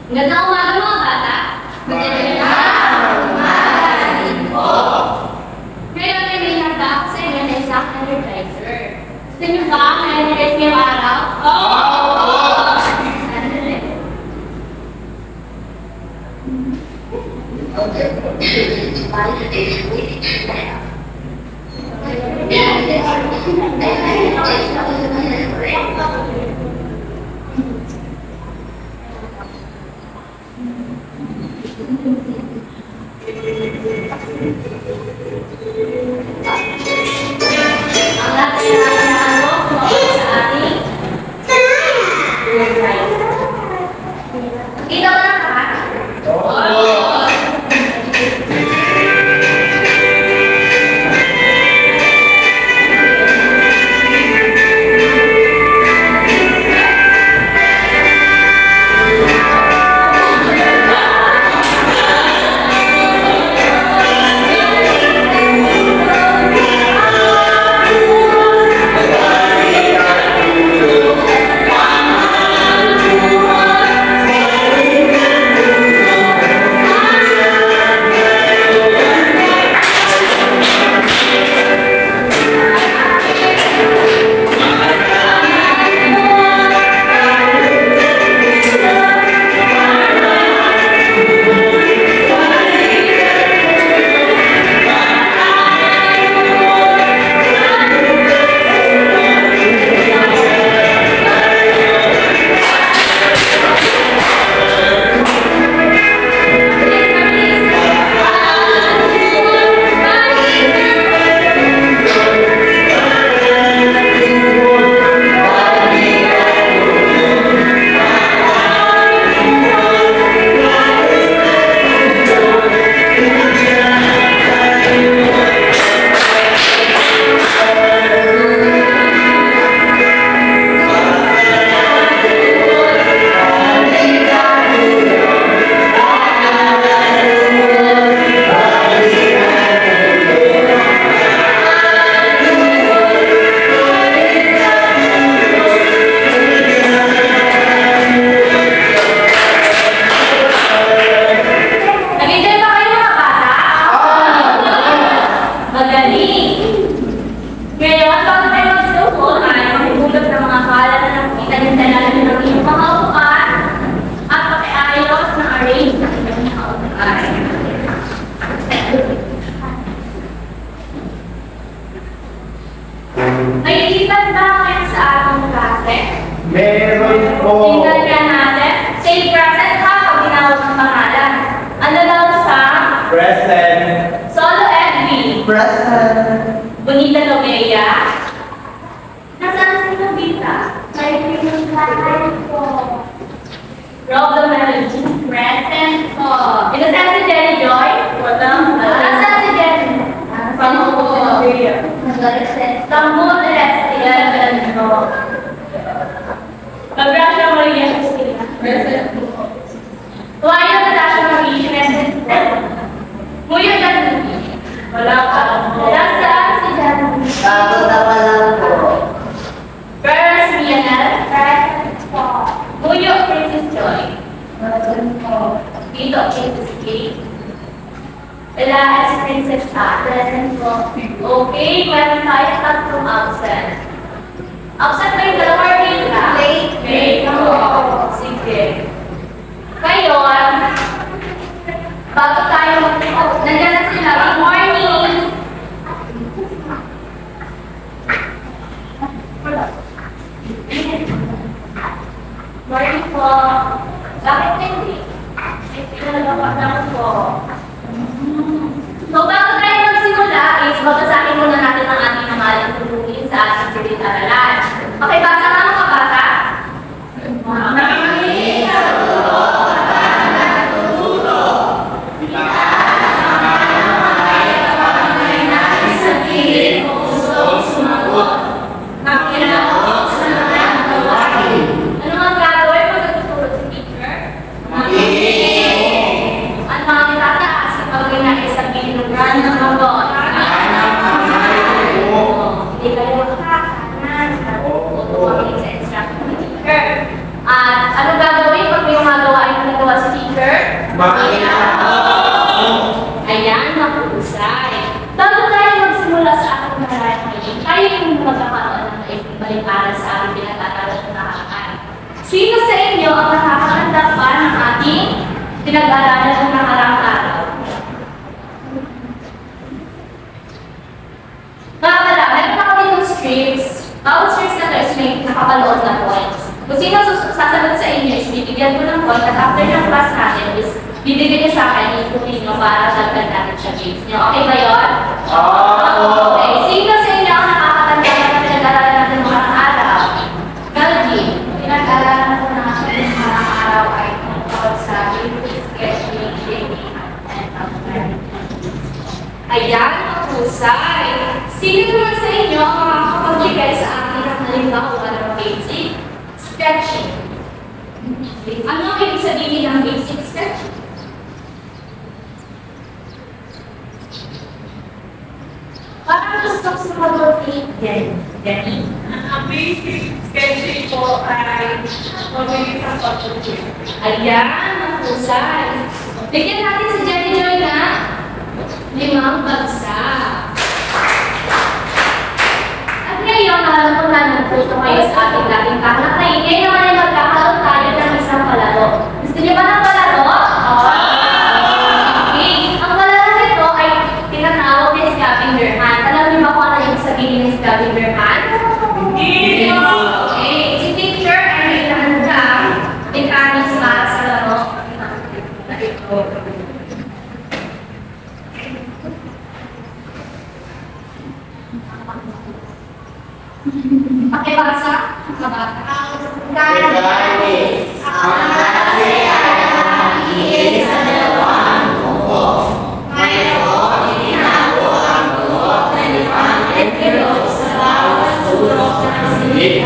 Magandang umaga mga bata. Magandang umaga din po. Ngayon ay may handa ako sa inyo na isang energizer. Gusto niyo ba ang energize ngayong araw? Ang ating sa ating kita mo na lahat? Nag-enjoy ba kayo mga bata? Magaling! Ngayon, bago tayo mag-school, ay mahulog ng mga kalat na nakikita niyo sa lalim ng inyong mga upuan at pakiayos na arrange ng inyong mga upuan. Nailipan ba kayo sa ating klase? Meron po. Tingnan nga natin. Say present ha pag ginawag ng pangalan. Ano daw sa Present. Solo Edwin? Present. Bonita Lumea? Nasaan si Nobita? May pinagkakaan po. Rob the Melody? Present po. Nasaan si Jenny Joy? Walang. Nasaan si Jenny? Pangko. Tambo de Restigan po. Magrasya Maria Cristina? Present po. Tuwayo Natasha Marie? Present po. Muyo Janine? Wala pa. Nasaan si Janine? Bago na pa lang po. Girls Mianel? Present po. Muyo Princess Joy? Present po. Dito Princess Kate? Elias Princess A? Present po. Okay, meron tayo tatlong absent. Absent ba yung dalawa or late na? Late po. Sige. Ngayon, bago tayo nandiyan na sila. Good morning! Morning po. Bakit hindi? Ay, pinagawa lang po. So, bago tayo magsimula, is babasahin muna natin ang ating namalang tuluhin sa ating silid-aralan. Okay, basa ka mga bata? Ano ang gagawin pag nagtuturo si teacher? Ano ang itataas kapag may sabihin ng ng robot? Hindi kayo makakanan. Tutuwagin sa instruction ng teacher. At ano gagawin pag may gumagawa ay nagawa si teacher? Ayan, mahusay. Bago tayo magsimula sa ating mararating, tayo yung magkakaroon ng maikling baliparan sa ating pinagtatalas na nakaraan. Sino sa inyo ang nakakakanta pa ng ating pinag-aaralan ng nakaraang araw? Mga pala, meron na kami itong strips. Bawat strips na ito is may nakapalood na points. Kung sino sasagot sa inyo is bibigyan ko ng point at after ng class natin is bibigyan niyo sa akin yung nyo para dagdag natin siya grades niyo. Okay ba yun? Okay. Sino sa inyo ang nakakatanda na pinag-aaralan natin mga araw? Melody, pinag-aaralan natin ng ating mga araw ay tungkol sa sketching, shaping, and outlining. Ayan, mahusay. Sino naman sa inyo ang makakapagbigay sa akin ng halimbawa ng basic sketching? Ano ang ibig sabihin ng basic sketching? Parang gusto ko sumagot Jenny. Ang basic sketching po ay mabilis ang pagtutuloy. Ayan, mahusay. Bigyan natin si Jenny Joy na 5 bagsak. At ngayon, alam ko na nagputo kayo sa ating dating kahanay. Ngayon naman ay magkakaroon tayo ng isang palaro. Gusto niyo ba ng palaro? Okay. Ang palaro nito ay tinatawag ni scavenger hunt. Alam niyo ba kung ano yung sabihin ng scavenger hunt? Hindi po. Okay. Si teacher ay may nahandang mechanics para sa laro na ito. Pakibasa, kabata. Ganis, ang kasi ang iis sa dalawang buko. Mayroon itinago ang buko na 5 kilo sa bawat sulok ng silid.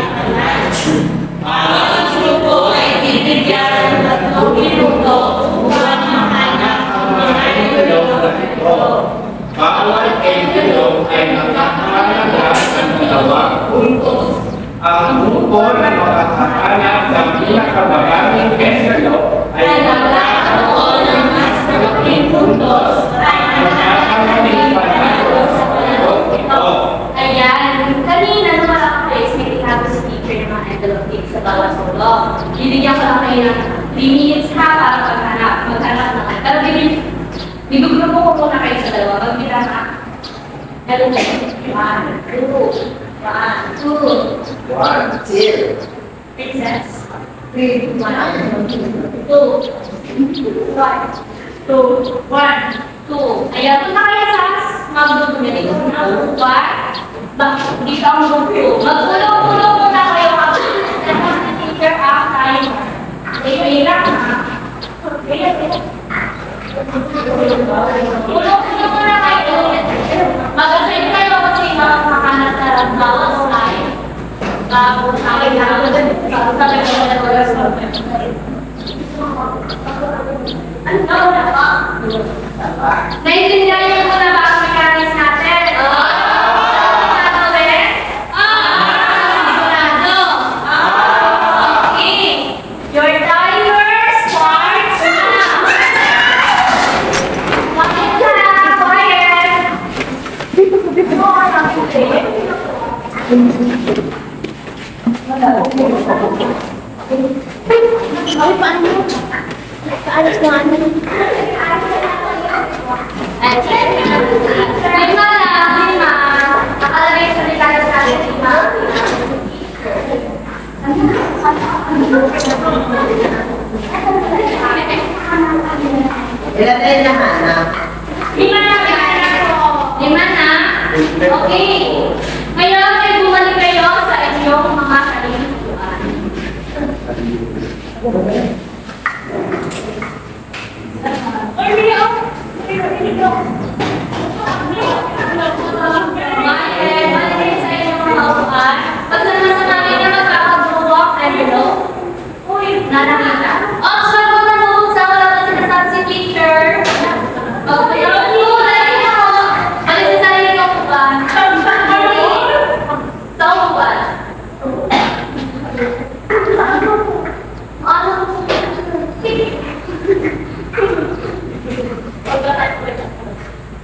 Ang buko ay bibigyan ng 3 minuto upang mahanap ang mga ilog na ito. Bawat ilog ay magkakahalaga ng 2 puntos. Ang buko na makakahanap ng pinakababang kesalo ay magkakaroon ng mas malaking puntos at magkakamaling panalo sa palaro ito. Ayan, kanina nung wala ka place, may tinago si teacher ng mga envelope tips sa bawat sulok. Bibigyan ko lang kayo ng 3 minutes ha para maghanap naman. Pero bibigrupo ko muna kayo sa dalawa. Magbira na. Meron na. 1, 2, 1, 2. 1, 2, Princess. 3, 1, 2, 1, 2, 1, 2. Ayan, punta kayo sa magdudumi dito. 1, dito ang magdudumi. Magpulong-pulong muna kayo kapag nagpapag ni teacher ang timer. Okay, lang ha. Pulong-pulong muna kayo. Mag-assign kayo kasi makakahanap na bawat slide. Bago tayo na Naiintindihan niyo muna ba ang mechanics natin? Sigurado? Okay. Your timer starts now. Bakit ka? Quiet. Ay, paano? Paalis na ano? Lima lang, lima. Nakalagay sa detalye sa akin, lima. Ilan na yung nahanap? 5 na, 5 na. Okay. Ngayon, ay bumalik kayo sa inyong mga kalikuan. Balik sa inyong mga upuan. Pag namin na magkakagruwak, nanakita. Sure, kung nabubuksa, wala pa sinasabi si teacher. Okay. Dali mo. Balik sa sarili ng upuan. Sa upuan.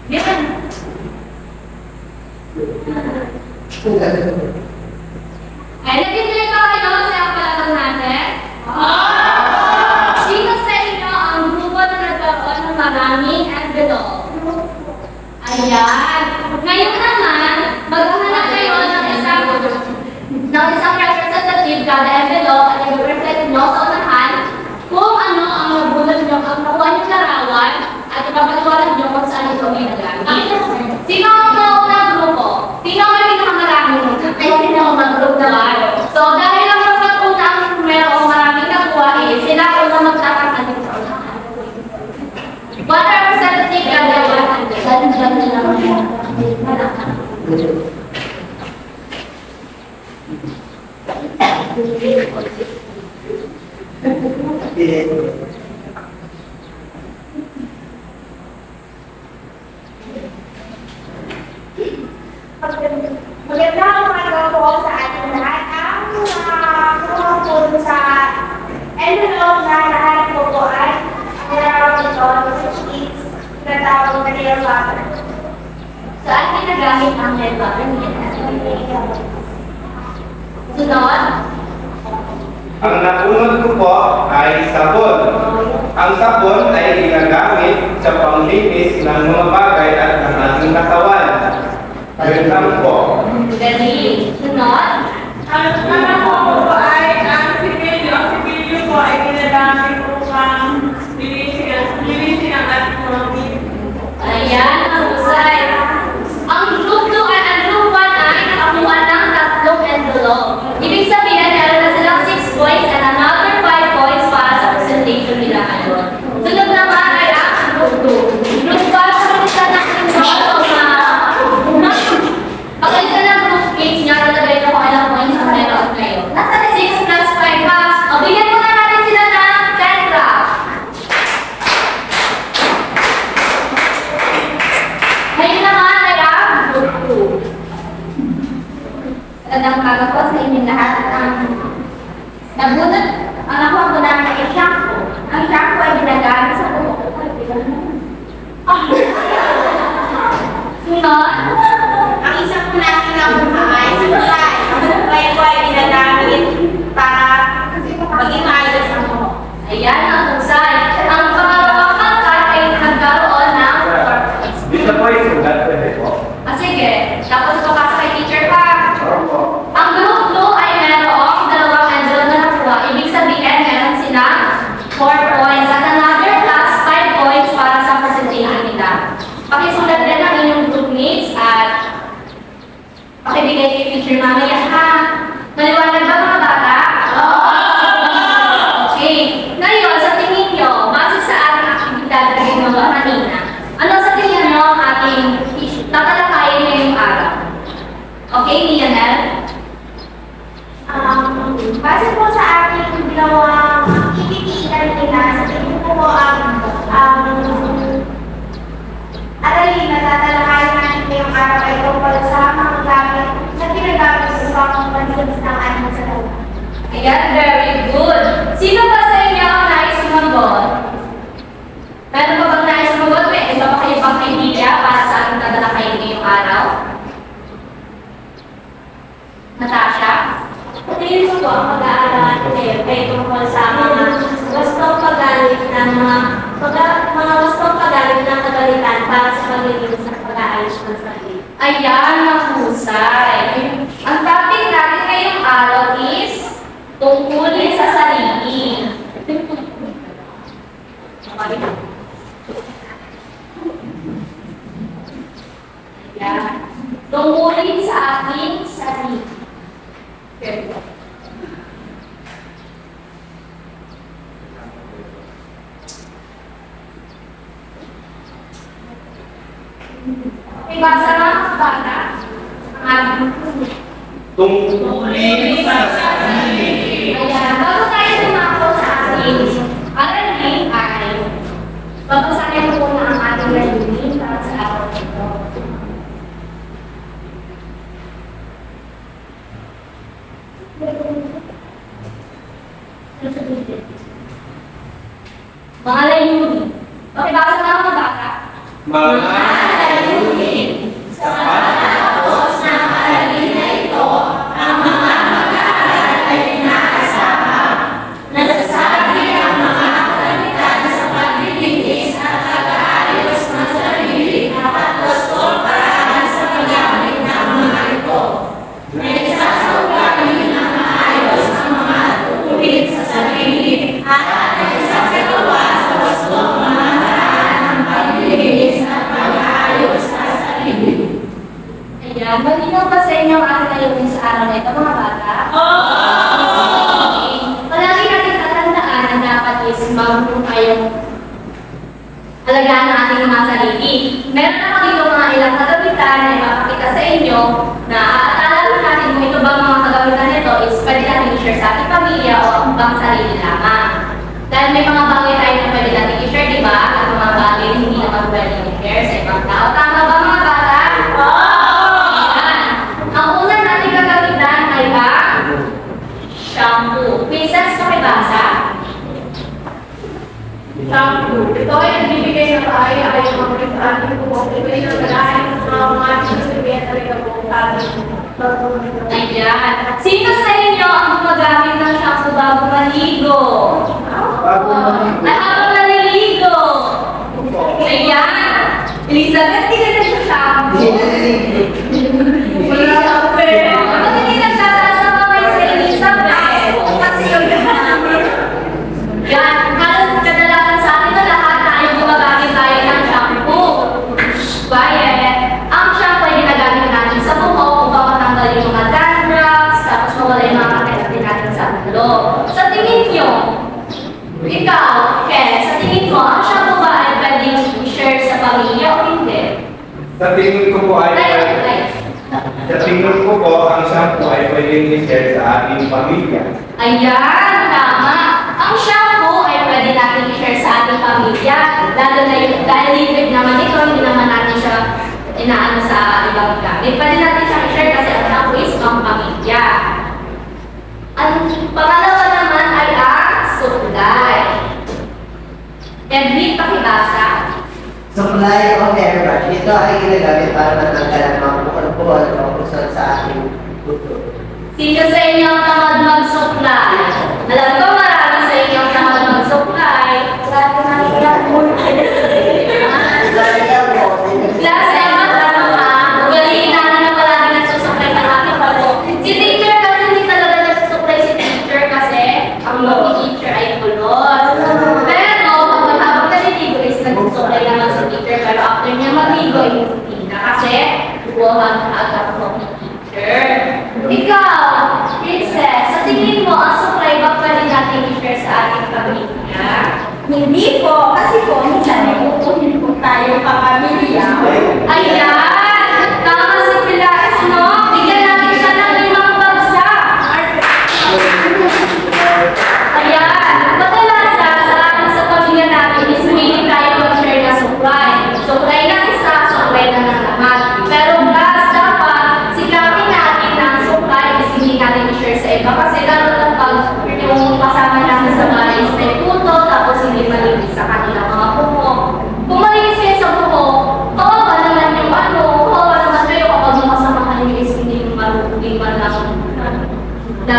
Yan. Ay, nag-enjoy ba kayo sa palagang natin? Sino sa inyo ang grupo na nagkaroon ng maraming envelope? Ayan. Ngayon naman, maghahanap kayo ng isang representative kada envelope at i-represent nyo sa unahan kung ano ang nabulat nyo, ang nakuha nyo larawan at ipapaliwanag nyo kung saan ito may nagamit. Sino ang naunang grupo? Sino ang may pinakamaraming grupo? Ay, sino ang mag-group naman? So, dahil ang pagkakunang merong maraming nakuha sila ang na magtatanong sa unahan. One representative kada one. Dyan na naman yung Magandang umaga po sa ating lahat. Ang kumapun sa envelope na lahat po ay meron ito which is tinatawag na real water. saan ginagamit ang letter? Sunod? Ang naunod ko po ay sabon. Ang sabon ay ginagamit sa panglinis ng mga bagay at ng ating katawan. Yun lang po. Galing. Sunod? Ang po ay ang sipilyo po ay ginagamit upang linisin ang ating mga bibig. Ayan, ang husay. Ang group 2 at ang group 1 ay nakakuha ng 3 envelope. Ibig sabihin, meron na silang 6 points and another 5 points para sa presentation nila ngayon. Sunod naman ay ang group 2. Group 1, pakita natin ito pakita ng group mates niya, talagay ko kung ilang points ang meron kayo. Nasa 6 plus 5 ha. O, bigyan muna natin sila ng 10 graph. Ngayon naman ay ang group 2. Magandang umaga po sa inyong lahat. Nabunot, ang nakuha ko namin ay shampoo. Ang shampoo ay ginagamit sa buhok. Sunod. Ang isa po natin nakuha ay supply. Ang supply po ay ginagamit para maging maayos ang buhok. Ayan ang husay. Ang pangalawang pangkat ay nagkaroon ng purpose. Dito po ay sulat pwede po. Sige, tapos papasa kay teacher pa. Opo. Ang group 2 ay merong 2 envelope na nakuha. Ibig sabihin, meron silang 4 points at another plus 5 points para sa presentation nila. Pakisulat din ang inyong group mates at pakibigay kay teacher mamaya ha. Maliwanag ba mga bata? Okay. Ngayon, sa tingin nyo, base sa ating aktibidad na ginawa kanina, ano sa tingin nyo ang ating tatalakayin ngayong araw? Okay, Lionel? Base po sa ating ginawang PPT kanina, sa tingin ko po aralin na tatalakayin natin ngayong araw ay tungkol sa mga gamit na ginagamit sa pang-convince ng ating sa loob. Ayan, very good. Sino ba sa inyo ang nais sumagot? Meron pa bang nais sumagot? May iba pa kayo pang idea para sa ating tatalakayin ngayong araw? Natasha? Tingin ko po ang pag-aaralan ay tungkol sa mga wastong paggalit ng mga wastong paggalit ng kagalitan para sa paglilinis at pag-aayos ng sarili. Ayan, mahusay. Ang topic natin ngayong araw is tungkulin sa sarili. ating sarili. Ibasa na ang bata ang ating Tungkulin sa sarili. Ayan, bago tayo tumako sa ating aralin ay babasahin ko muna ang ating layunin para sa araw na ito. Mga layunin. Pakibasa na ang mga bata. Mga layunin sa pagtatapos ng aralin na ito, ang mga mag-aaral ay inaasahang nasasabi ang mga kalitan sa paglilinis at pag-aayos ng sarili at gustong paraan sa paggamit ng mga ito. Nagsasaugali ng maayos ang mga tutulit sa sarili at nagsasagawa sa gustong mga paraan ng paglilinis at pag-aayos sa sarili. Ayan, malinaw ba sa inyo ang ating layunin sa araw na ito, mga bata? Okay. Palagi natin tatandaan na dapat is marunong tayong alagaan ang ating mga sarili. Meron ako dito mga ilang kagabitan na ipapakita sa inyo na aalamin natin kung ito ba mga kagabitan nito is pwede natin i-share sa ating pamilya o ang bang sarili lamang. Dahil may mga bagay tayo na pwede natin i-share, di ba? At mga bagay na hindi naman pwede i-share sa ibang tao. Tama ba mga bata? Ayan. Ang una natin gagamitan ay ang shampoo. Princess, pakibasa. Shampoo. Ito ay nagbibigay ng kaaya-aya mga sa ating buhok. Ito ay nagdalahin ng mga sasabihan talaga po sa ating pagpupunta. Ayan. Sino sa inyo ang gumagamit ng shampoo bago maligo? Ay, habang naliligo. Ayan. Elizabeth, hindi ka nag-shampoo. Wala ako pera. Bakit hindi nagdadala sa kamay si Elizabeth? Yan. Halos kadalasan sa atin na lahat tayo gumagamit tayo ng shampoo. Quiet. Ang shampoo ay ginagamit natin sa buhok upang matanggal yung mga dandruffs, tapos mawala yung mga kakaitin natin sa ulo. Sa tingin nyo, ikaw, Ken, sa tingin mo, ang shampoo ba ay pwedeng i-share sa pamilya o hindi? Sa tingin ko po ay Sa tingin ko po, ang shampoo ay pwedeng i-share sa ating pamilya. Ayan, tama. Ang shampoo ay pwede natin i-share sa ating pamilya. Lalo na yung dahil liquid naman ito, hindi naman natin siya inaano sa ibang gamit. Pwede natin siya i-share kasi ang shampoo is pang pamilya. Ang pangalawa naman ay ang supply. Edwin, pakibasa. Supply of hairbrush. Ito ay ginagamit para matanggal ang mga bukol-bukol o kusot sa ating buto. Sino sa inyo ang tamad mag-supply? Alam ko marami sa inyo ang tamad mag-supply. Grabe na ilang Class, ugaliin namin na palagi nagsusupply ng aking palo. Si teacher kasi hindi talaga nagsusupply si teacher kasi ang look ni teacher ay kulot. Pero, pag habang naliligo is nagsusupply naman si teacher pero after niya maligo, hindi na kasi buwag agad look ni teacher. Ikaw, Princess, sa tingin mo, ang supply ba pwede natin i-share sa ating pamilya? Hindi po, kasi po, minsan may kukunin po tayo kapamilya. Ayan! Tama si Pilares, no? Bigyan natin siya ng 5 bagsak. Ayan! Kadalasan sa atin sa pamilya natin is hindi tayo mag-share na supply. Supply ng isa, supply na ng lahat. Pero plus, dapat sikapin natin na ang supply is hindi natin i-share sa iba. Kasi lalo na pag yung kasama natin sa bahay is may puto, tapos hindi malinis sa kanilang mga buhok. Kung malinis kayo sa buhok, kawawa naman yung kawawa naman kayo kapag yung kasamahan nyo is hindi marunong man lang na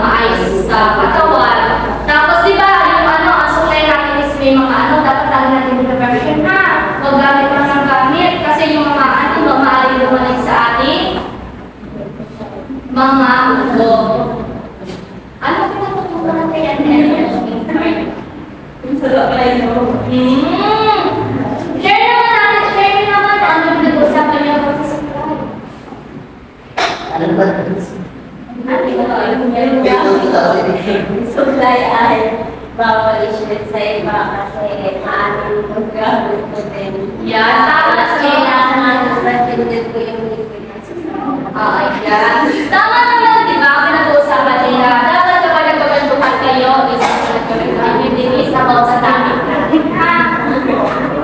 maayos sa katawan. Tapos di ba, yung ang supply natin is may mga dapat lagi natin preparation na. Maggamit lang ng gamit kasi yung mga ba maaaring lumalik sa ating mga buhok. Ano pinatutunan natin yan? Yung sa lapay mo. Share naman natin, share naman ano yung nag-usapan niya about sa supply. Yung supply ay bawal i-share sa iba kasi maamin yung gamit ko din. Yan, tama na sa Kailangan mag-attended ko yung liquid na system. Yan. Tama naman, di ba? Pinag-uusapan nila. Dapat kapag nagkagantuhan kayo, isa ka nagkagantuhan, hindi isa about sa dami natin, ha?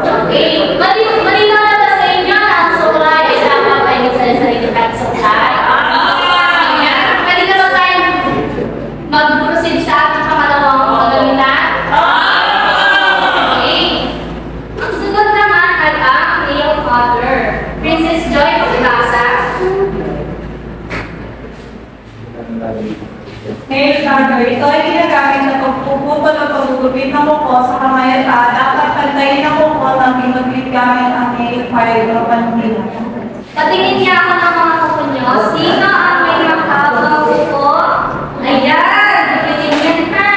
Okay. Malinaw na ba sa inyo na ang supply ay dapat ay nagsasarili at supply? Yan. Pwede na ba tayo mag-proceed sa ating pangalawang pagalitan? Okay. Ang sunod naman ay ang male father. Princess Joy, pagbasa. Ngayon, Father, ito ay ginagamit sa pagpuputol o paggugupit ng kuko sa kamayata. Dapat pantayin ang kuko ng ginugpit gamit ang nail file o panunila. Patingin niya ako ng mga kuko nyo. Sino ang may makabang kuko? Ayan! Patingin ha!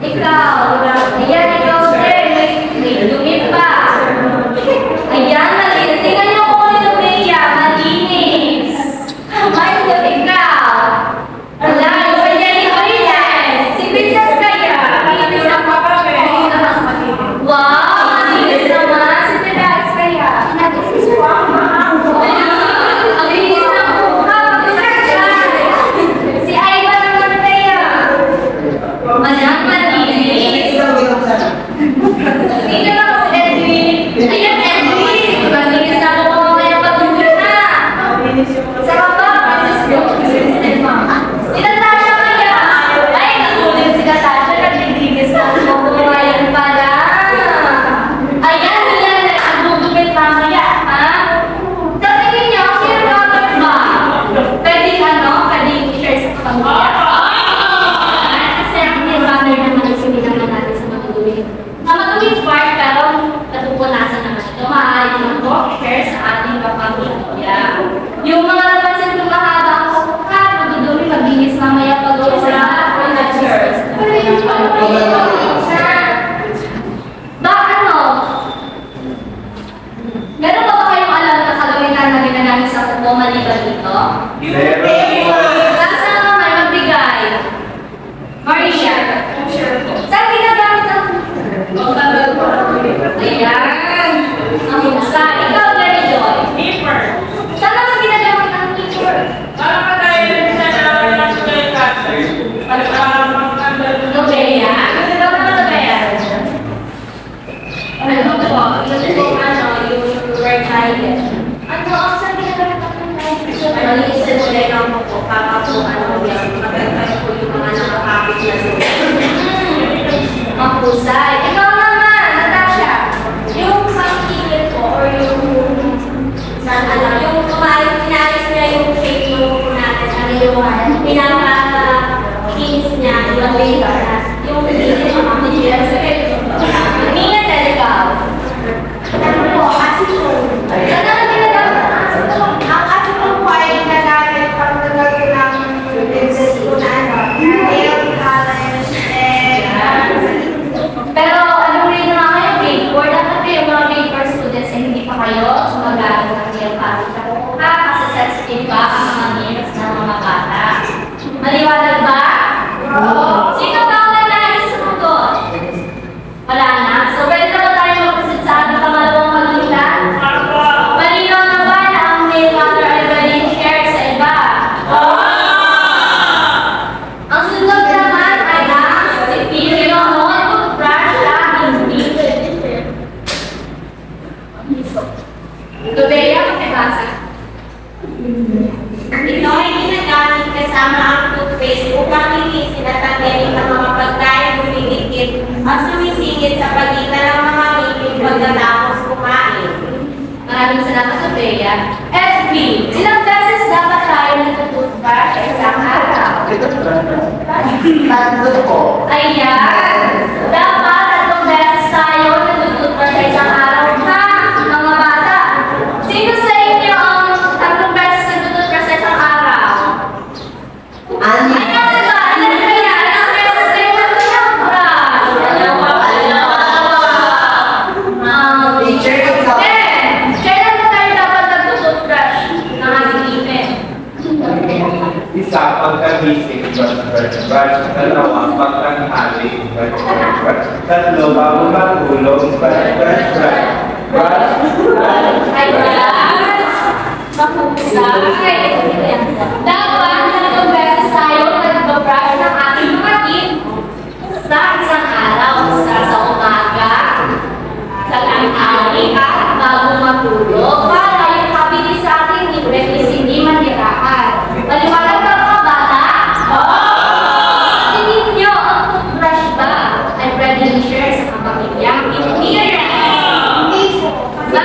Ikaw! Ayan, ikaw din! May dumi pa! Ayan, malinis! Tingnan niyo ko nito, Bea! Malinis! May dumi ikaw! Wala! Ayan, ikaw yan! Si Princess kaya! Malinis ang wow! Malinis naman! Si Princess kaya! Ang linis ng mukha! Si Aiba naman kaya! Manang malinis! Tingnan ako si Edwin! Ayan, Edwin! Malinis na ako mamaya pag-uwi na! Sa baba, Princess Mama. Si Natasha kaya! Ay, nakulit si Natasha. Naglilinis na ako. Kumayan pala. Ayan, yan. Nagugupit mamaya, ha? Sa tingin niyo, sino dapat ba? Pwede i-share sa pamilya? Kasi ang brother naman ay sinigaman natin sa matulungin. Sa matulungin part, pero natupunasan naman ito. Maaari naman po share sa ating kapamilya. Yung mga napansin kong mahaba ang kukuha, magdudumi, maglinis mamaya pag-uwi sa church. Pero yung ba ano? Meron ba kayong alam na kagamitan na ginagamit sa kuko maliban dito? Nasa naman magbigay? Maria. Saan ginagamit ang kuko? Ayan. Ang huksa. Ikaw, Mary Joy. Saan naman ginagamit ang keeper? Nobea. Ano ba naman Nobea? Ano po? Yung word silent. Ano ang saan ginagamit ang keeper? Maliisan mo lang ang po. Kakapuan mo yan. Magandang po yung mga nakakapit na sila. Mahusay. Ikaw naman, Natasha. Yung pang-keeper po or yung saan alam, yung kumain, pinalis niya yung shape ng kuko natin. Ano yung pinaka-kinis niya, yung later. Yung pinili ng mga niya. Mina talaga. Ano po, acetone. Ano ang ginagamit ng acetone? Ang acetone po ay ginagamit pag nagagawin ng princess po na nail polish Pero anong grade na kayo? Grade 4? Dapat kayo mga grade 4 students ay hindi pa kayo sumagamit ng nail polish na kukuha kasi sensitive ba ang mga nails ng mga bata? Maliwanag ba? Sino ba ang naglalagay sa sumunod? Wala na. So pwede na ba tayo mag-proceed sa ating pangalawang pagalitan? Malinaw na ba na ang nail cutter ay pwede i-share sa iba? Ang sunod naman ay ang sipilyo o toothbrush at hindi. Lubea, pakibasa. Ito ay ginagamit kasama ang toothpaste upang linisin at tanggalin ang mga pagkain dumidikit at sumisingit sa pagitan ng mga ngipin pagkatapos kumain. Maraming salamat, Lubea. FB, ilang beses dapat tayo nagtutoothbrush sa isang araw? Tatlo po. Ayan! Dapat 3 beses tayo nagtutoothbrush sa isang araw, ha? Mga bata! Sino sa inyo ang 3 beses nagtutoothbrush sa isang araw? Ani. Ano ba? Ilan kaya? Ilang beses kayo nagtutoothbrush? Teacher, ikaw. Kailan ba tayo dapat nagtutoothbrush ng ating ipin? Isa, pagkagising, Brush, brush. Brush. Ayan. Mahusay. Dapat tatlong beses tayo nag-brush ng ating mga teeth sa isang araw. Isa sa umaga, sa tanghali, at bago matulog. Para yung habilis sa ating ngipin is hindi manirahan. Maliwanag ka mga bata? Sa tingin nyo, ang toothbrush ba ay pwede i-share sa kapamilyang Pilipino? Hindi po. Kasi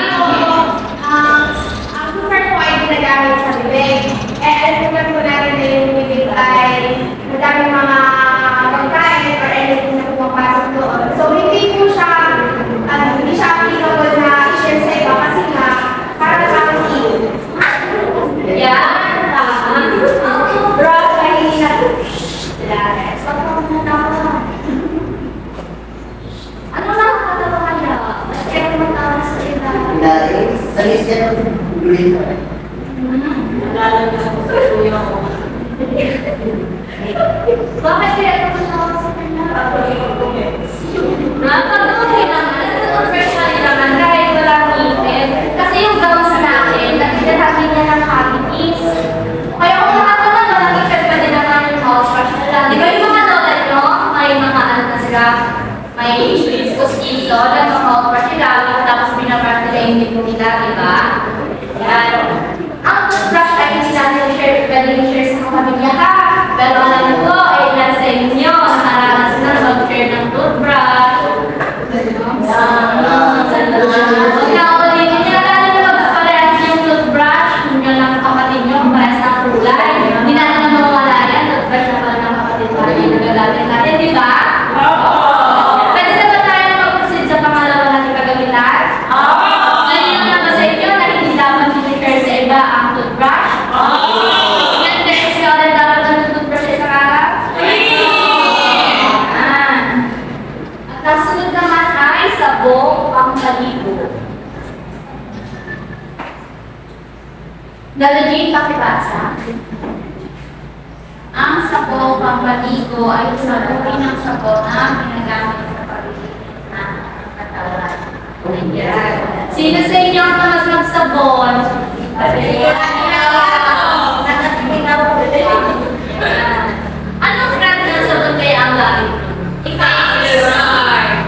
ang super po ay ginagamit sa bibig. Alam naman po natin na yung bibig ay madaming mga pagkain or anything na pumapasok doon. So, hindi po siya, hindi siya applicable na i-share sa iba kasi nga, para sa akin, Yan, tama. brush ay hindi na po. So, ano na ang katawahan niya? Mas kaya magtawa sa iba. Dahil, salis yan ang green. Bakit kaya ito magtawa sa kanya? Nakakatuloy naman. Nagtutubrush na rin naman kahit walang ngipin. Kasi yung gums natin, nagdadami niya ng cavities. Kaya kung lahat naman walang ngipin, pwede naman yung mouthwash na lang. Di ba yung mga lola nyo, may mga ano na sila, may kuskiso, lang ang mouthwash nila, tapos binabrush nila yung ngipin nila, di ba? Yan. Ang toothbrush ay hindi natin share, pwede i-share sa pamilya ha. Pero alam ko, ay ilan sa inyo, nakaranas na mag-share ng toothbrush. Huwag na ako din. Hindi na natin na magkaparehas yung toothbrush. Kung yun ang kapatid nyo, parehas ng kulay. Hindi natin na mawala yan. Toothbrush na pala ng kapatid mo. Yung nagagamit natin, di ba? Pwede na ba tayo mag-proceed sa pangalawa natin kagamitan? Ngayon na ba sa inyo na hindi dapat i-share sa iba ang toothbrush? Yan din, kasi ulit dapat ang toothbrush sa araw? At nasunod naman ay sabong pangpaligo. Lalagyan pakibasa. Ang sabong pangpaligo ay isang uri ng sabon na ginagamit sa pagligo ng katawan. Ayan. Sino sa inyo ang mas magsabon? Anong brand ng sabon kaya ang gamit? Ikaw.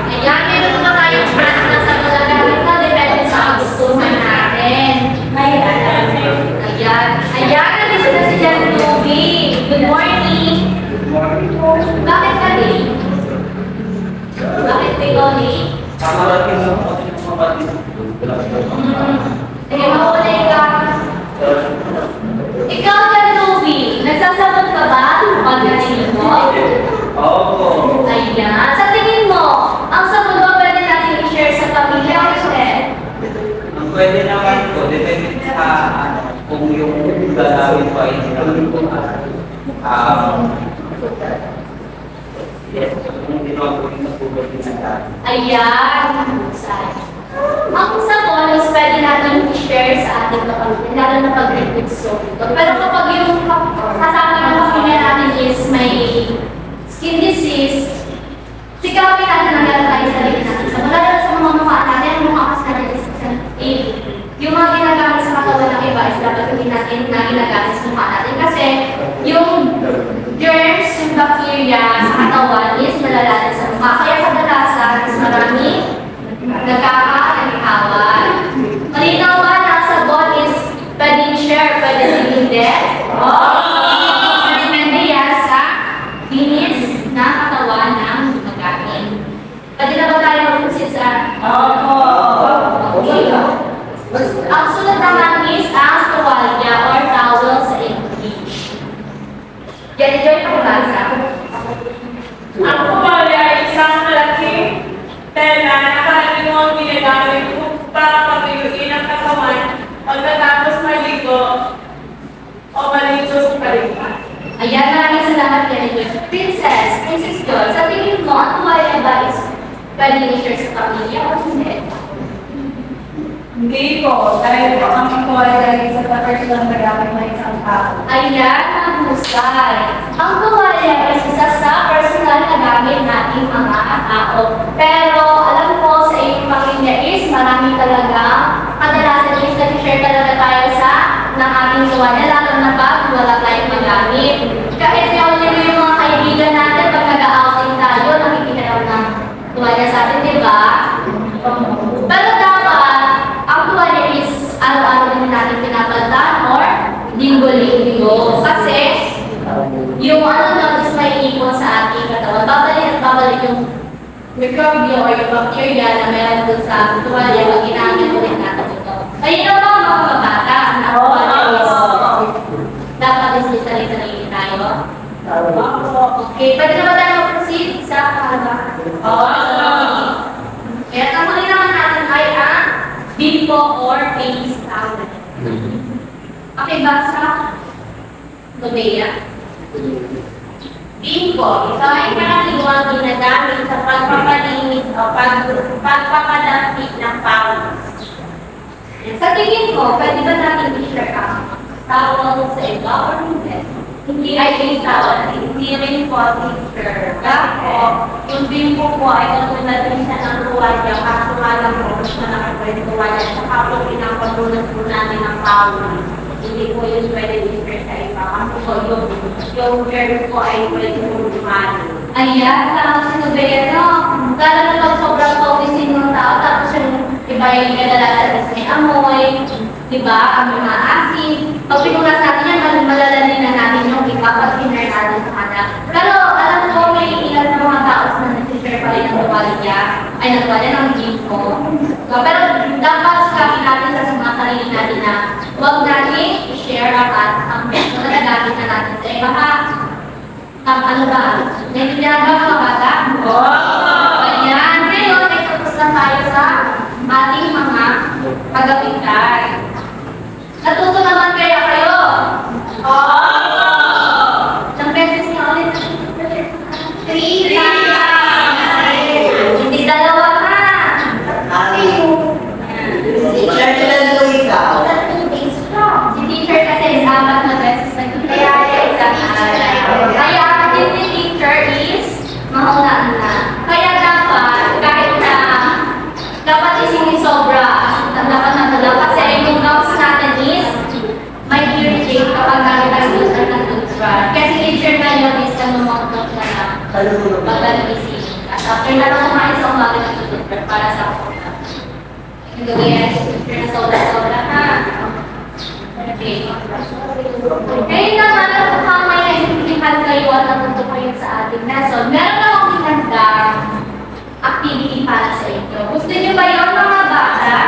Ayan, meron ba tayong brand ng sabon na gamit na depende sa gustuhan natin? Ayan. Ayan, nandito na si Jan Ruby. Good morning. Bakit ka late? Bakit ikaw late? Kamarating lang ako ng kapatid. Sige, makulay ka. Ikaw, Jan Ruby, nagsasabot ka ba pag natingin mo? Oo. Ayan. Sa tingin mo, ang sabon ba pwede natin i-share sa pamilya o hindi? Ang pwede naman po, depende sa kung yung gagawin ko ay hindi ko yes, kung ginawa ko yung natulog din na Ayan. Husay. Ang sabon is pwede natin i-share sa ating kapamilya, lalo na pag liquid soap ito. Pero kapag yung kasama ng pamilya natin is may skin disease, sigawin natin ang lalagay sa sarili natin. Sa lalo sa mga mukha natin, ang mukha kasi natin is yung mga ginagamit sa katawan ng iba is dapat hindi natin na ginagamit sa mukha natin. Kasi yung germs, yung bacteria sa katawan is nalalaman sa mukha. Kaya kadalasan is marami nagkakaalihawan. Malinaw ba na ang sabon is pwedeng share, pwedeng hindi? Depende yan sa linis na katawan ng gumagamit. Pwede na ba tayo mag-proceed sa... Okay. Ang sunod naman is ang tuwalya or towel sa English. Yan, enjoy pa basa. Ang tuwalya ay isang malaking tela na karaniwang ginagamit para pagayuin ang katawan pagkatapos maligo o maligo sa palipan. Ayan, maraming salamat yan. Princess Girl, sa tingin mo, ang tuwalya ba is pwede i-share sa pamilya o hindi? Hindi po, dahil po ang tuwalya ay isa sa personal na gamit ng isang tao. Ayan, ang husay. Ang tuwalya ay isa sa personal na gamit nating mga tao. Pero alam ko sa inyong pamilya is or bacteria na meron doon sa tuwalya pag ginamit ulit natin ito. Ayun na ba mga kabata? Dapat isali-sarili tayo. Okay, pwede na ba tayo mag-proceed sa kahalabahan? Kaya ang huli naman natin ay ang bimbo or face towel. Okay, basa. Gobea. Bimbo, ito ay karaniwang ginagamit sa pagpapalinis o pagpapadapit ng pawis. Sa tingin ko, pwede ba natin i-share ang tawag sa iba or hindi? Hindi ay face towel, hindi rin po teacher. Ako, yung bimbo po ay katulad rin siya ng tuwalya, kaso nga lang po, mas malaki po yung tuwalya, saka po pinapatulan po natin ng pawis. Hindi po yun pwede i-share sa iba. Kasi po yung germs po ay pwede po lumali. Ayan, parang sinubaya, no? Lalo na pag sobrang focusing ng tao, tapos yung iba yung kadalasan is may amoy, di ba? Amoy maasin. Pag pinunas natin yan, malalanin na natin yung iba pag hinare natin sa kanila. Pero alam ko, may ilan na mga tao na nag-share pa rin ng tuwalya, ay ng tuwalya ng bimbo. Pero dapat sabi natin sa mga sarili natin na huwag natin i-share ang bimbo na nagamit na natin sa iba. Ano ba? Naintindihan ba mga bata? Ayan. Ngayon, ay tapos na tayo sa ating mga kagamitan. Natuto naman kaya kayo? Ilang beses niyo ulit? 3 times. Hindi dalawa ka. Teacher, ilan po ikaw? Si teacher kasi is 4 na beses nagkikaya sa isang araw. Kaya ang din ni teacher is maunaan na. Kaya kahit na dapat isingin sobra, dapat kasi yung notes natin is may irritate kapag gamit ang user ng toothbrush. Kasi teacher na yun is nanomontok na lang. Pagkalising. At after na lang kumain sa umaga ng toothbrush para sa umaga. Yung gagawin teacher na sobra-sobra ha. Okay. Ngayon naman, ang kamay na intindihan kayo at natuto kayo sa ating lesson. Meron na akong hinandang activity para sa inyo. Gusto niyo ba yun mga bata?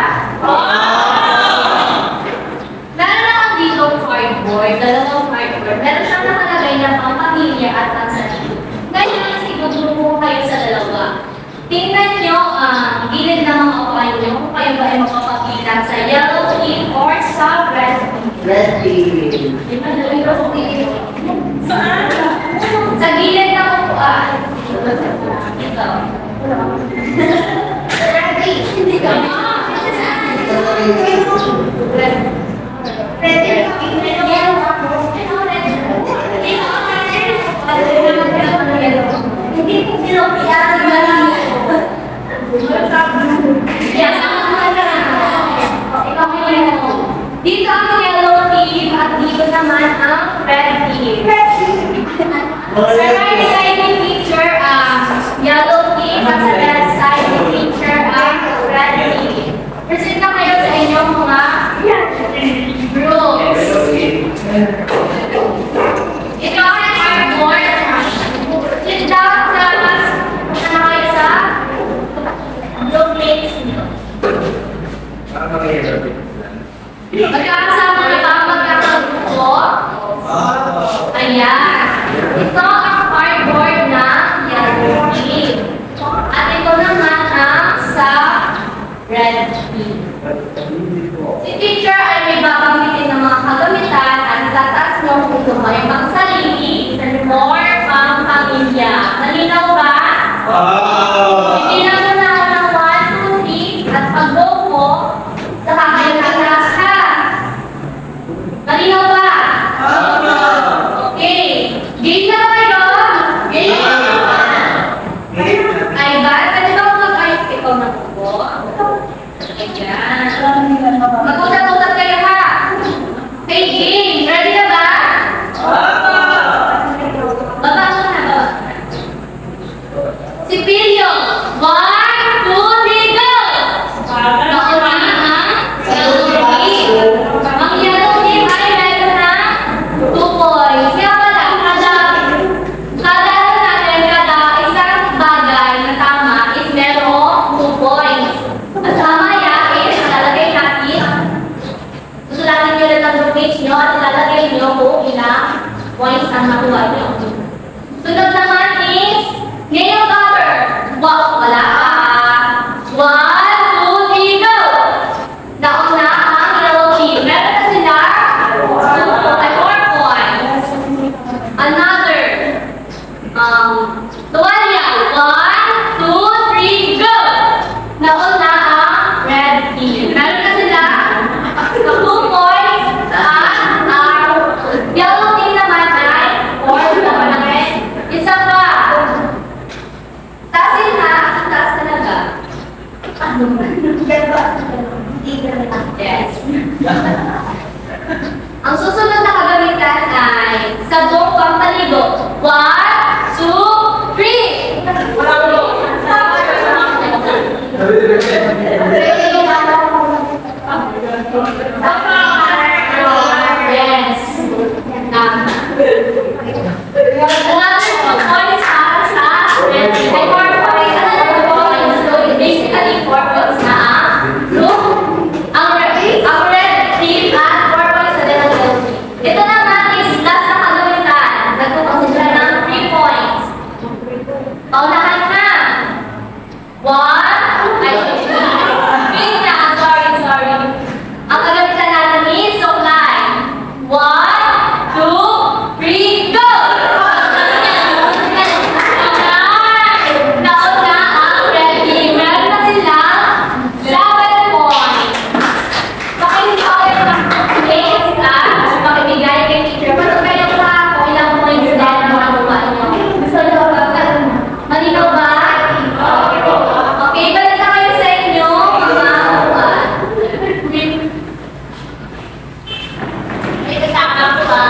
Meron na akong dito cardboard, dalawang cardboard. Meron siyang nakalagay ng mga pamilya at ang sarili. Ngayon, siguro kayo sa dalawa. Tingnan nyo ang gilid ng mga upuan nyo kung kayo ba ay makapagbilang sa yellow team or sa red team. Red team. Sa gilid ng upuan. Ito. Hindi ka. Hindi ko pinapiyari ba lang? Yes, ikaw mo yun. Dito ang yellow team at dito naman ang red team. Sa right side ni teacher ang yellow team at sa left side ni teacher ang red team. Present na kayo sa inyong mga groups. Ito ang cardboard. Sit down sa kayo sa blue plates niyo. Magkakasama kayo ba ang magkakagrupo? Ayan. Ito ang cardboard ng yellow team. At ito naman ang sa red team. Si teacher ay may babanggitin ng mga kagamitan at tataas mo kung ito ay pangsarili or pang-pamilya. Malinaw ba? Hindi na muna ako ng 1, 2, 3 at pag-go mo, saka kayo kataas ka. Malinaw ba? Okay. Game na kayo? Game na. Ay ba? Pwede ba mag-ayos ikaw na po? Ayan. Mag-usap-usap kayo ha. Okay, game. Ready na ba? Baba mo na, baba. Si Pilio. 1, 2, 3, go! Nauna ang yellow team. Ang yellow team ay meron na 2 points. Kaya pala, kada isang bagay na tama is merong nakuha niyo. Sunod naman is nail cover. Wow, wala pa. 1, 2, 3, go! Nauna ang yellow team. Meron na sila 4 points. Another. Tuwalya. 1, 2, 3, go! Nauna ang red team. Meron na sila 2 points. At yellow team naman ay 4 points. Isa pa. Tasin na. Taas talaga. Yes. Ang susunod na kagamitan ay sabong pampaligo. 1, 2, 3! Yes. Another point sa red team. Ay, 4 points. Another point. So, basically, 4 points na ang red team at 4 points na din ang yellow team. Ito naman is last na kagamitan. Nagpupunta ng 3 points. Paunahan na. 1, ay, wait na, sorry. Ang kagamitan natin is supply. 1, 2, 3, go! Nauna ang red team. Meron na silang 7 points. Makinig ako yung place at makibigay kay teacher. Pero kayo pa kung ilang points na makakuha niyo. Gusto niyo ba? Malinaw ba? Okay, balik na kayo sa inyo, mga kuwan. May kasama ko ba?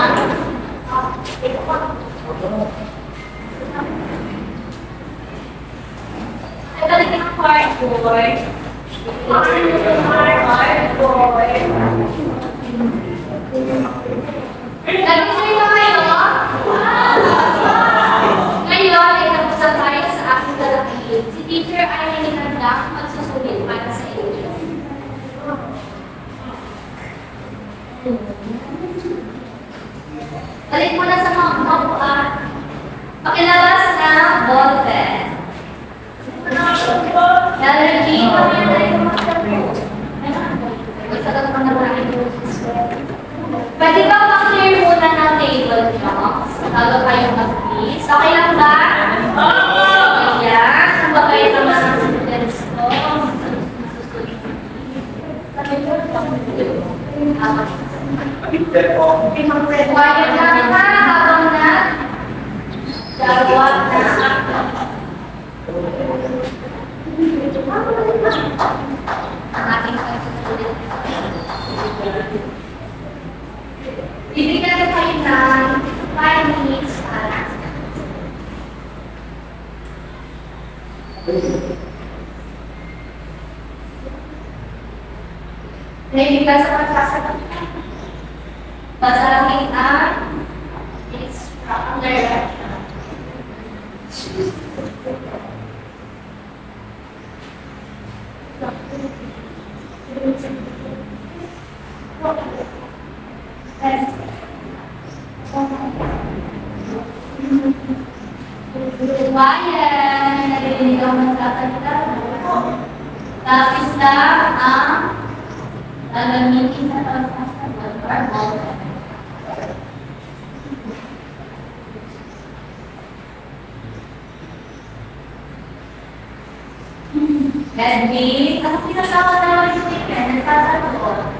Ay, balik na ang part 4. Nag-isay ba kayo? Ngayon ay nag-usap tayo sa aking lalaki. Si teacher ay hinihanda magsusulit para sa inyo. Balik mo na sa mga kapuan. Pakilabas na ball pen. Lalaki, pamilya tayo magsabi. Magsagot mo na mga ito. Pwede ba pa-clear muna ng table nyo? Bago kayo mag-quiz. Okay lang ba? Ayan. Ang babait naman ang students ko. Quiet lang ha habang na dawat na ang ating pag-student. Bibigyan ko kayo ng 5 minutes para naibig ka sa pagsasagot. Basahin ang instruction. Bayan, narinig ang magkakanta. Tapos lang ang gagamitin sa pagsasagot or model. Edwin, ako pinagawa naman yung weekend, nagsasagot.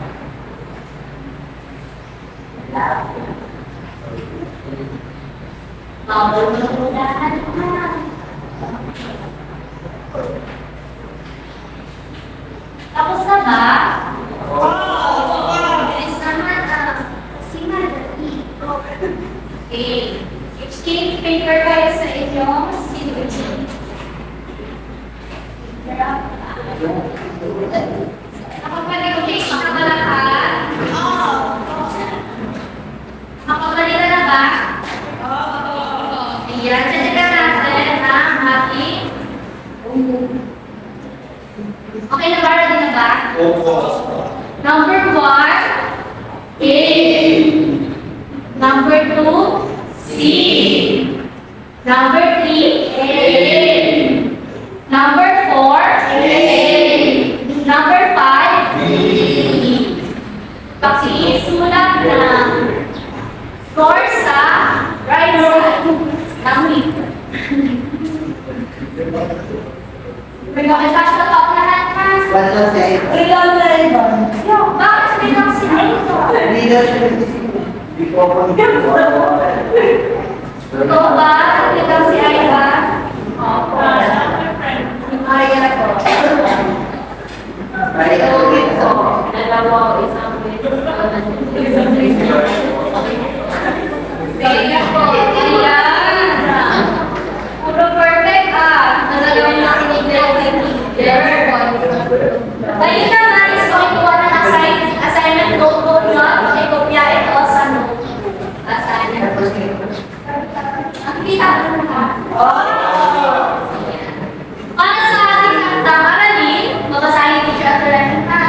Mabulunan na. Tapos na ba? Bilis naman Okay. Exchange paper kayo sa inyong signature. Nakapag-take ka na lahat? Nakabalita na ba? Ayan, tsajagan natin ang ating okay na ba? Ready na ba? Opo. Number 1, A. Number 2, C. Number 3, A. Number 4, A. Number 5, B. Pakisulat ng score sa right side ng paper. Pagkakasas na pa ako lahat na. Wala lang siya iba. Ilan sa iba? Bakit may lang si Aito? Leader siya nag-isip. Hindi ko ako Totoo ba? May lang si Aita? Opo. Maria ko. Right, okay. Dalawa o isang Kaya po, ayan. Puro perfect Nalagawin natin ni teacher. Ngayon naman is going to one assignment notebook nyo. Pakikopya ito sa notebook. Assignment. Nakikita ko na para sa ating aralin, babasahin teacher at learning na.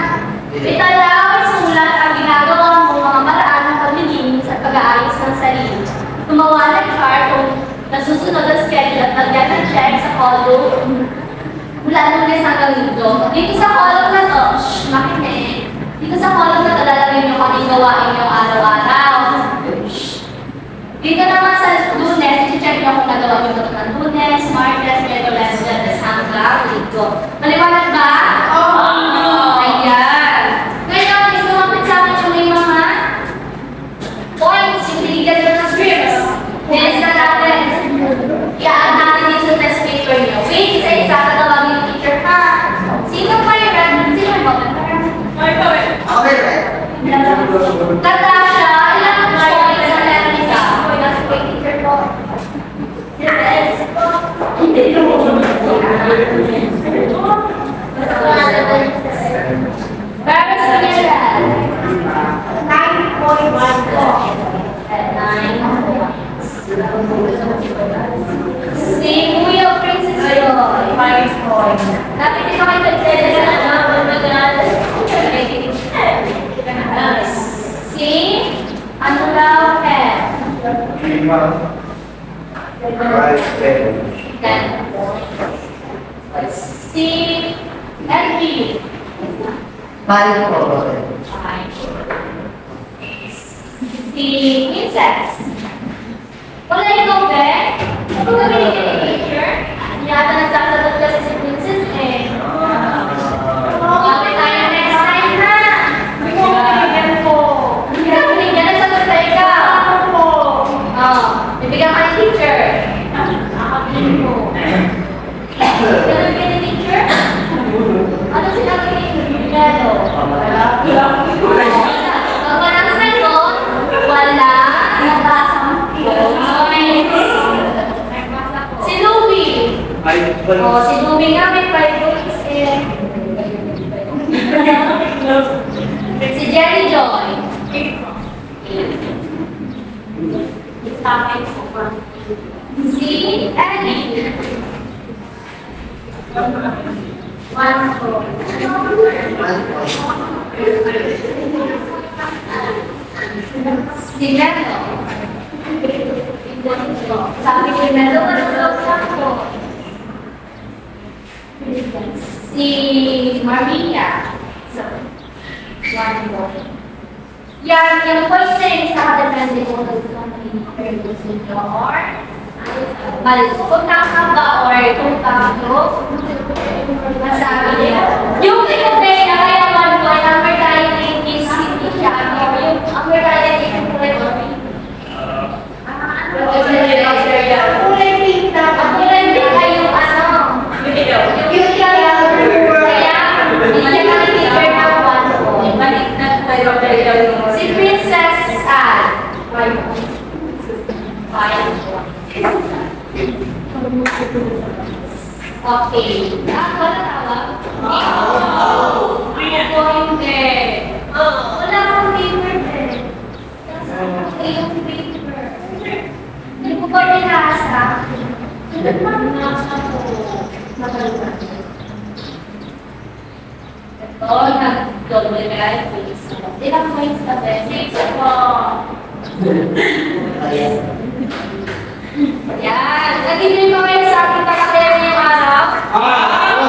Italaw ay sulat ang ginagawa mo mga paraan ng paglilinis at pag-aayos ng sarili. Gumawa ng chart kung nasusunod ang schedule at lagyan ng check sa column mula Lunes hanggang Linggo. Dito sa column na to, makinig. Dito sa column na to, lalagyan nyo kung anong gawain nyo araw-araw. Dito naman sa Lunes, i-check nyo kung nagawa nyo ito ng Lunes, Martes, Miyerkules, Webes hanggang Linggo. Maliwanag ba? Oo! Ayan. Ngayon, is lumapit sa akin yung may mga points, yung binigyan nyo ng scripts. Next na natin. I-add natin dito sa test paper nyo. Wait, isa-isa tatawagin yung teacher ha. Sino pa yung red? Sino ba? Okay, right? Natasha, ilang points ang meron isa? Nasa po yung teacher ko. Yes. Hindi. Pero sa general, 9.1 po. at 9 points. Si Kuya Princess Joy. 5 points. Dapat di ba kayo nagtala na si ano daw Ken? 10 points. Si LG. 5 po. Si Princess. Wala ikaw, Ben? Ano ba binigyan ni teacher? Yata nagsasagot kasi si Princess eh. Bakit tayo next time na? Hindi ko binigyan po. Hindi ka binigyan, nagsagot ka ikaw. Ako po. Bibigyan ka ni teacher. Nakapilin mo. Ganun ka ni teacher? Ano sinabi ni Lelo? Wala. Pag walang sagot, wala. Natasang points. Si Louie. Si Louie nga may 5 points eh. Si Jerry Joy. Si Ellie. 1 point. 1 point. Si Melo. Sabi ni Melo, ano daw ako? Si Maria. 1 point. Yan, yung points na yun, nakadepende kung nag-perdos ninyo or mali. Kung tama ba or kung tama, masabi niyo. Yung pinupay na kaya 1 point, ang mertality is hindi siya. Yung mertality is Kulay pink na. ang kulay din ay yung ano, yung kaya, hindi niya nakikita ng 1 point. Balik na tayo tayo. Si Princess Anne. 5 points. 5 points. Okay. Wala tawag? Ako hindi. Wala akong paper din. Yung paper. Hindi ko ba binasa? Binasa ko. Ito, nag-double guys. Ilang points ka ba? 6 po. Ayan. Yan. Nag-enjoy ba kayo sa ating kakataya ngayong araw? Ah!